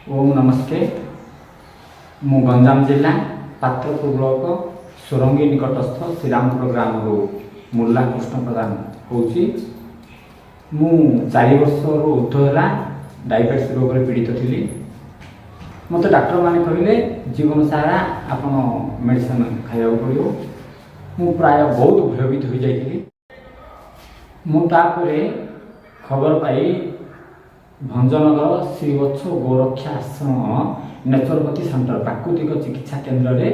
ओम नमस्ते। मु गंजाम जिला पात्रपुर ब्लॉक सोरंगी निकटस्थ श्रीरामपुर ग्राम मुल्ला कृष्ण प्रधान होची। मु 4 वर्ष ऊर्ध्व डायबिटीज रोग पीड़ित थी। मत डाक्टर माने कहले जीवन सारा आपण मेडिसिन खाया पड़ो। मु प्राय बहुत भयभीत हो जाइए। मुझे खबर पाई भंजनगर श्रीवत्स गोरक्षा आश्रम नेचुरोपैथी सेंटर प्राकृतिक चिकित्सा केन्द्र में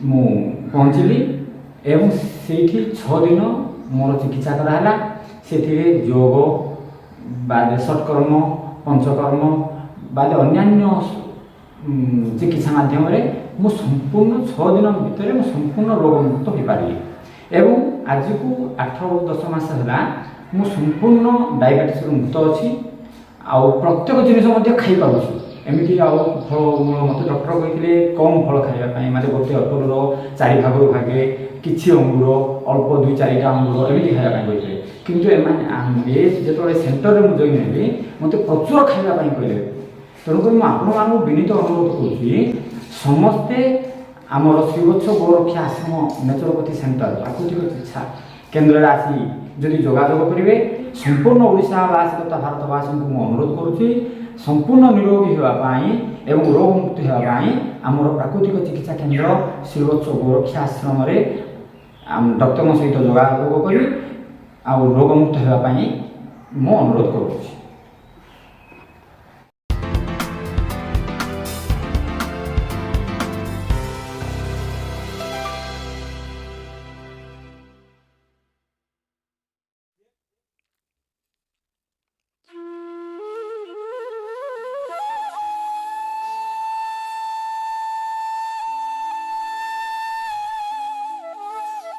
मु पहुँचली एवं से 6 दिन मोर चिकित्सा कराला। से योग बाद षटकर्म पंचकर्म बाद अन्य चिकित्सा माध्यम मु संपूर्ण 6 दिन भितर मु संपूर्ण रोग मुक्त हो पारि एवं आज को 8-10 मास है मु संपूर्ण डायबिटीज मुक्त अच्छी। आउ प्रत्येक जिन खाई पार्टी एमती आउ फलमूल मत डॉक्टर कहते कम फल खावाई मतलब गोटे अपुर 4 भाग भागे किसी अंगूर अल्प 2-4टा अंगूर एमती खावाई कहते कि जो सेन्टर में मुझे नेली मत प्रचुर खावाई कहले। तेणुक मुझे विनीत अनुरोध कर समस्ते आमर श्रीवत्स गोरक्षा आश्रम नेचुरोपैथी सेंटर प्राकृतिक चिकित्सा केन्द्र आसी जदि जोगाजोग करेंगे संपूर्ण ओडावासी तथा भारतवासी को मुझे अनुरोध करुच्ची संपूर्ण निरोगी होगापाई एवं रोग मुक्त होगापाई आमर प्राकृतिक चिकित्सा केन्द्र श्रीवत्स गोरक्षा आश्रम डॉक्टर सहित जोगाजोग कर रोग मुक्त होगापाई मु अनुरोध करुच्ची।